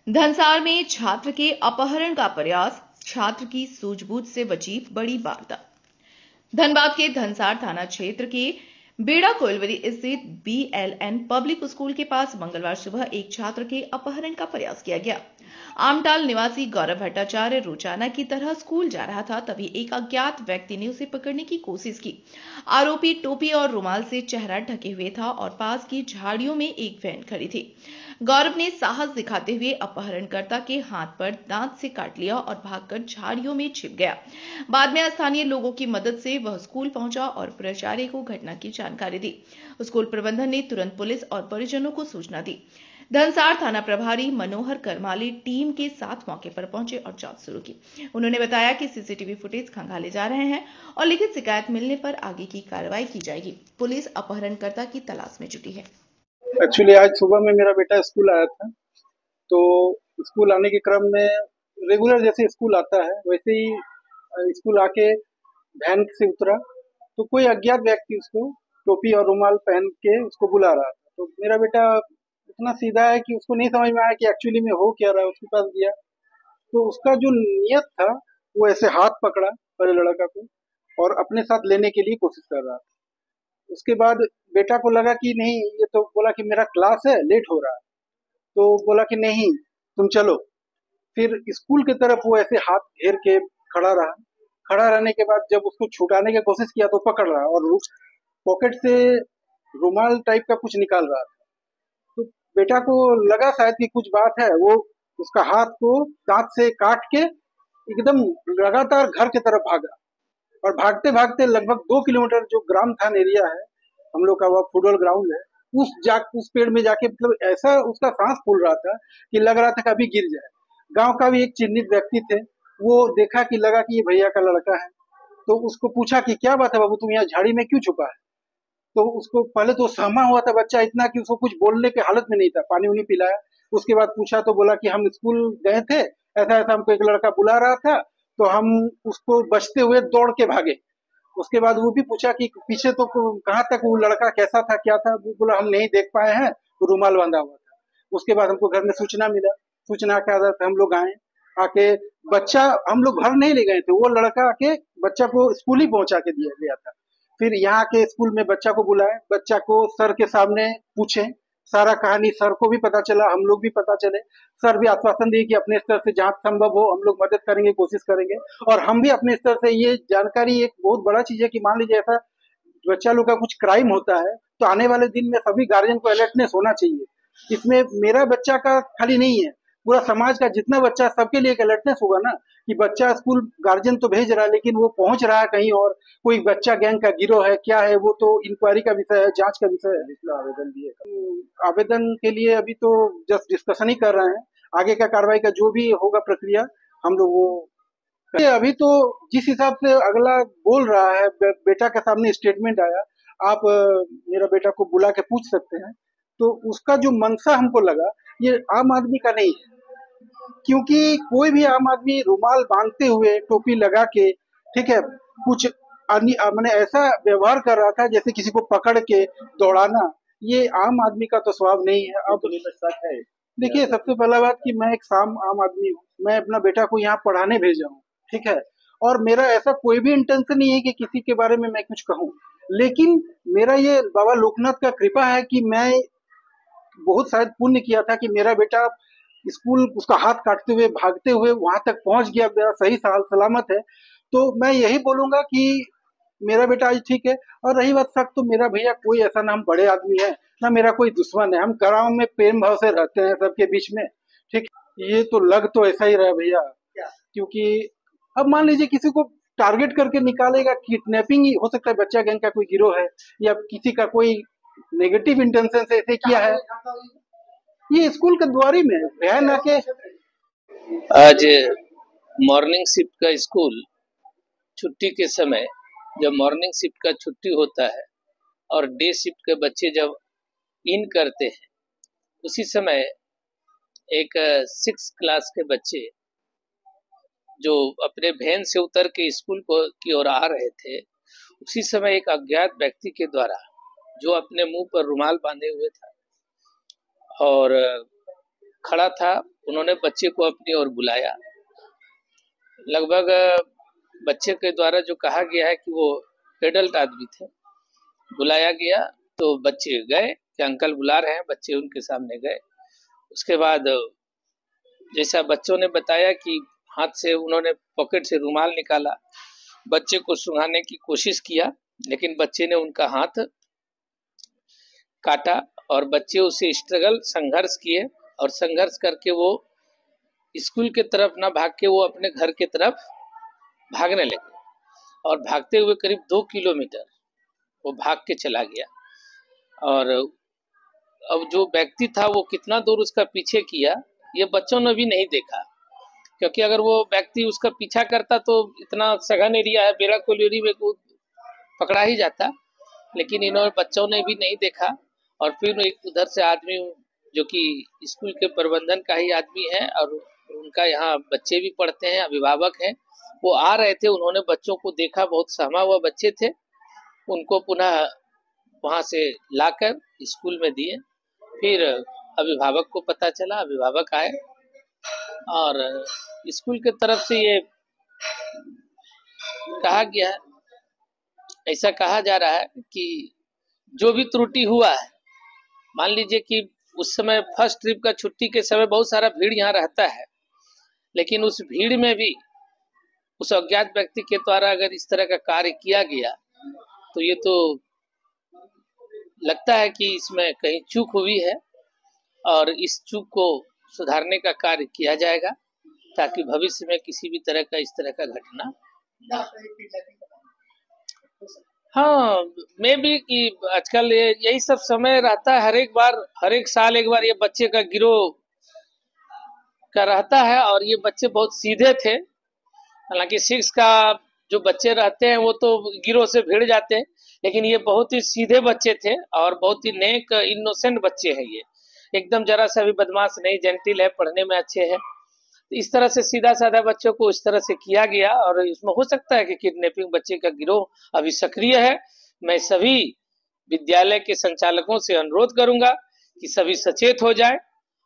धनसार में छात्र के अपहरण का प्रयास, छात्र की सूझबूझ से बची बड़ी वारदात। धनबाद के धनसार थाना क्षेत्र के बेड़ा कोइलवरी स्थित BLN पब्लिक स्कूल के पास मंगलवार सुबह एक छात्र के अपहरण का प्रयास किया गया। आमटाल निवासी गौरव भट्टाचार्य रोजाना की तरह स्कूल जा रहा था, तभी एक अज्ञात व्यक्ति ने उसे पकड़ने की कोशिश की। आरोपी टोपी और रुमाल से चेहरा ढके हुए था और पास की झाड़ियों में एक वैन खड़ी थी। गौरव ने साहस दिखाते हुए अपहरणकर्ता के हाथ पर दांत से काट लिया और भागकर झाड़ियों में छिप गया। बाद में स्थानीय लोगों की मदद से वह स्कूल पहुंचा और प्राचार्य को घटना की जानकारी दी। स्कूल प्रबंधन ने तुरंत पुलिस और परिजनों को सूचना दी। धनसार थाना प्रभारी मनोहर करमाली टीम के साथ मौके पर पहुंचे और जांच शुरू की। उन्होंने बताया कि सीसीटीवी फुटेज खंगाले जा रहे हैं और लिखित शिकायत मिलने पर आगे की कार्रवाई की जाएगी। पुलिस अपहरणकर्ता की तलाश में जुटी है। एक्चुअली आज सुबह में मेरा बेटा स्कूल आया था, तो स्कूल आने के क्रम में रेगुलर जैसे स्कूल आता है वैसे ही स्कूल आके वैन से उतरा, तो कोई अज्ञात व्यक्ति उसको टोपी और रुमाल पहन के उसको बुला रहा था। तो मेरा बेटा इतना सीधा है कि उसको नहीं समझ में आया कि एक्चुअली में हो क्या रहा है। उसके पास गया तो उसका जो नियत था वो ऐसे हाथ पकड़ा पहले लड़का को और अपने साथ लेने के लिए कोशिश कर रहा था। उसके बाद बेटा को लगा कि नहीं, ये तो बोला कि मेरा क्लास है, लेट हो रहा है, तो बोला कि नहीं तुम चलो। फिर स्कूल की तरफ वो ऐसे हाथ घेर के खड़ा रहा। खड़ा रहने के बाद जब उसको छुटाने की कोशिश किया तो पकड़ रहा और पॉकेट से रुमाल टाइप का कुछ निकाल रहा था। तो बेटा को लगा शायद कि कुछ बात है, वो उसका हाथ को दांत से काट के एकदम लगातार घर की तरफ भागा और भागते भागते लगभग 2 किलोमीटर जो ग्राम थान एरिया है हम लोग का, वह फुटबॉल ग्राउंड है, उस पेड़ में जाके मतलब ऐसा उसका सांस फूल रहा था कि लग रहा था कि अभी गिर जाए। गांव का भी एक चिन्हित व्यक्ति थे, वो देखा कि लगा कि ये भैया का लड़का है, तो उसको पूछा कि क्या बात है बाबू, तुम यहाँ झाड़ी में क्यों छुपा है। तो उसको पहले तो सहमा हुआ था बच्चा इतना कि उसको कुछ बोलने के हालत में नहीं था। पानी उनी पिलाया, उसके बाद पूछा तो बोला कि हम स्कूल गए थे, ऐसा ऐसा हमको एक लड़का बुला रहा था, तो हम उसको बचते हुए दौड़ के भागे। उसके बाद वो भी पूछा कि पीछे तो कहाँ तक वो लड़का कैसा था क्या था, वो बोला हम नहीं देख पाए हैं, तो रुमाल बांधा हुआ था। उसके बाद हमको घर में सूचना मिला, सूचना के आधार पर हम लोग आए। आके बच्चा, हम लोग घर नहीं ले गए थे, वो लड़का आके बच्चा को स्कूल ही पहुंचा के दिया गया था। फिर यहाँ के स्कूल में बच्चा को बुलाए, बच्चा को सर के सामने पूछे, सारा कहानी सर को भी पता चला, हम लोग भी पता चले। सर भी आश्वासन दिए कि अपने स्तर से जहाँ संभव हो हम लोग मदद करेंगे, कोशिश करेंगे। और हम भी अपने स्तर से, ये जानकारी एक बहुत बड़ा चीज है कि मान लीजिए ऐसा बच्चा लोग का कुछ क्राइम होता है तो आने वाले दिन में सभी गार्जियन को अलर्टनेस होना चाहिए। इसमें मेरा बच्चा का खाली नहीं है, पूरा समाज का जितना बच्चा, सबके लिए एक अलर्टनेस होगा ना कि बच्चा स्कूल गार्जियन तो भेज रहा है लेकिन वो पहुंच रहा है कहीं और, कोई बच्चा गैंग का गिरोह है क्या है, वो तो इंक्वायरी का विषय है, जांच का विषय है। इसलिए आवेदन दिए, आवेदन के लिए अभी तो जस्ट डिस्कशन ही कर रहे हैं। आगे का कार्रवाई का जो भी होगा प्रक्रिया हम लोग वो अभी तो जिस हिसाब से अगला बोल रहा है, बेटा के सामने स्टेटमेंट आया, आप मेरा बेटा को बुला के पूछ सकते हैं, तो उसका जो मनसा हमको लगा ये आम आदमी का नहीं है। क्योंकि कोई भी आम आदमी रुमाल बांधते हुए टोपी लगा के, ठीक है, कुछ मैंने ऐसा व्यवहार कर रहा था जैसे किसी को पकड़ के दौड़ाना, ये आम आदमी का तो स्वभाव नहीं है। अब देखिए, सबसे पहला बात कि मैं एक आम आदमी हूँ, मैं अपना बेटा को यहाँ पढ़ाने भेजा हूँ, ठीक है, और मेरा ऐसा कोई भी इंटेंशन नहीं है कि किसी के बारे में मैं कुछ कहूँ। लेकिन मेरा ये बाबा लोकनाथ का कृपा है कि मैं बहुत शायद पुण्य किया था कि मेरा बेटा स्कूल उसका हाथ काटते हुए भागते हुए वहां तक पहुंच गया, मेरा सही सलामत है। तो मैं यही बोलूंगा कि मेरा बेटा आज ठीक है। और रही बात शक, तो मेरा भैया कोई ऐसा ना हम बड़े आदमी है ना मेरा कोई दुश्मन है, हम गाँव में प्रेम भाव से रहते हैं सबके बीच में, ठीक। ये तो लग तो ऐसा ही रहा भैया, क्योंकि अब मान लीजिए किसी को टारगेट करके निकालेगा, किडनैपिंग ही हो सकता है, बच्चा गैंग का कोई गिरोह है या किसी का कोई नेगेटिव इंटेंशन से ऐसे किया है। ये स्कूल के द्वारी में वैन आके आज मॉर्निंग शिफ्ट का स्कूल छुट्टी के समय, जब मॉर्निंग शिफ्ट का छुट्टी होता है और डे शिफ्ट के बच्चे जब इन करते हैं, उसी समय एक 6 क्लास के बच्चे जो अपने वैन से उतर के स्कूल की ओर आ रहे थे, उसी समय एक अज्ञात व्यक्ति के द्वारा, जो अपने मुंह पर रुमाल बांधे हुए था और खड़ा था, उन्होंने बच्चे को अपनी ओर बुलाया। लगभग बच्चे के द्वारा जो कहा गया है कि वो एडल्ट आदमी थे, बुलाया गया तो बच्चे गए कि अंकल बुला रहे हैं, बच्चे उनके सामने गए। उसके बाद जैसा बच्चों ने बताया कि हाथ से उन्होंने पॉकेट से रुमाल निकाला, बच्चे को सुंघाने की कोशिश किया, लेकिन बच्चे ने उनका हाथ काटा और बच्चे उसे संघर्ष किए और संघर्ष करके वो स्कूल के तरफ ना भाग के वो अपने घर के तरफ भागने लगे और भागते हुए करीब 2 किलोमीटर वो भाग के चला गया। और अब जो व्यक्ति था वो कितना दूर उसका पीछे किया ये बच्चों ने भी नहीं देखा, क्योंकि अगर वो व्यक्ति उसका पीछा करता तो इतना सघन एरिया है, बेड़ा कोलियोरी में पकड़ा ही जाता, लेकिन इन्होंने बच्चों ने भी नहीं देखा। और फिर एक उधर से आदमी जो कि स्कूल के प्रबंधन का ही आदमी है और उनका यहाँ बच्चे भी पढ़ते हैं, अभिभावक हैं, वो आ रहे थे, उन्होंने बच्चों को देखा, बहुत सहमा हुआ बच्चे थे, उनको पुनः वहां से लाकर स्कूल में दिए। फिर अभिभावक को पता चला, अभिभावक आए और स्कूल के तरफ से ये कहा गया, ऐसा कहा जा रहा है कि जो भी त्रुटि हुआ है, मान लीजिए कि उस समय फर्स्ट ट्रिप का छुट्टी के समय बहुत सारा भीड़ यहाँ रहता है, लेकिन उस भीड़ में भी उस अज्ञात व्यक्ति के द्वारा अगर इस तरह का कार्य किया गया तो ये तो लगता है कि इसमें कहीं चूक हुई है और इस चूक को सुधारने का कार्य किया जाएगा ताकि भविष्य में किसी भी तरह का इस तरह का घटना ना। हाँ, मैं भी कि आजकल यही सब समय रहता है, हर एक साल एक बार ये बच्चे का गिरोह का रहता है और ये बच्चे बहुत सीधे थे। हालांकि 6 का जो बच्चे रहते हैं वो तो गिरोह से भिड़ जाते हैं, लेकिन ये बहुत ही सीधे बच्चे थे और बहुत ही नेक इनोसेंट बच्चे हैं। ये एकदम जरा सा भी बदमाश नहीं, जेंटिल है, पढ़ने में अच्छे हैं। इस तरह से सीधा साधा बच्चों को इस तरह से किया गया और इसमें हो सकता है कि किडनैपिंग बच्चे का गिरोह अभी सक्रिय है। मैं सभी विद्यालय के संचालकों से अनुरोध करूंगा कि सभी सचेत हो जाएं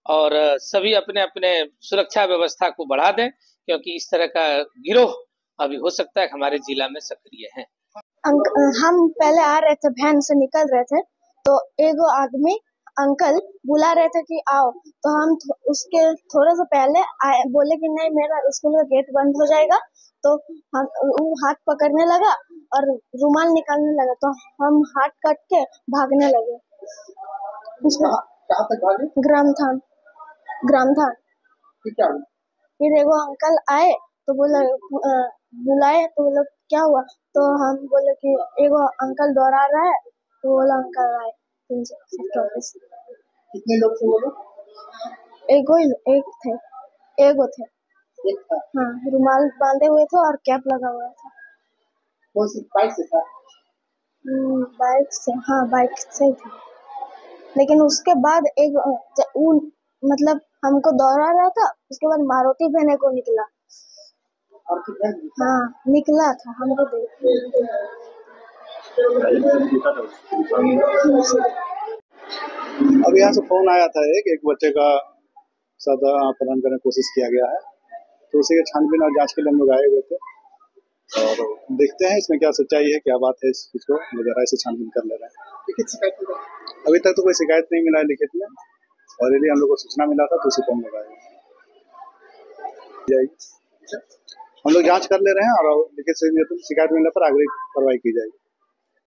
और सभी अपने अपने सुरक्षा व्यवस्था को बढ़ा दें, क्योंकि इस तरह का गिरोह अभी हो सकता है हमारे जिला में सक्रिय है। हम पहले आ रहे थे, वैन से निकल रहे थे, तो एगो आदमी अंकल बुला रहे थे कि आओ, तो हम उसके थोड़ा सा पहले आए, बोले कि नहीं मेरा स्कूल का गेट बंद हो जाएगा, तो हम वो हाथ पकड़ने लगा और रुमाल निकालने लगा, तो हम हाथ कट के भागने लगे। कहाँ तक भागे? ग्राम था। फिर एगो अंकल आए तो बुलाए, तो बोले क्या हुआ, तो हम बोले कि एगो अंकल दौड़ा रहा है, तो बोला अंकल आए। कितने लोग थे वो लोग? एगो थे। एक था? हाँ, रुमाल बांधे हुए थे और कैप लगा हुआ था। कौन सी बाइक से था? बाइक से, हाँ बाइक से था। लेकिन उसके बाद मतलब हमको दौड़ा रहा था, उसके बाद मारुति बहने को निकला। और कितना? हाँ निकला था, हमको अब यहाँ से फोन आया था एक बच्चे का साथ अपहरण करने की कोशिश किया गया है, तो उसी के छानबीन और जांच के लिए हम लोग आए हुए थे और देखते हैं इसमें क्या सच्चाई है, क्या बात है, इस चीज को गहराई से छानबीन कर ले रहे हैं। अभी तक तो कोई शिकायत नहीं मिला है लिखित में, और यदि हम लोग को सूचना मिला था तो उसी पर हम लोग आए। हम लोग जांच कर ले रहे हैं और लिखित से शिकायत मिलने पर आगे कार्रवाई की जाएगी।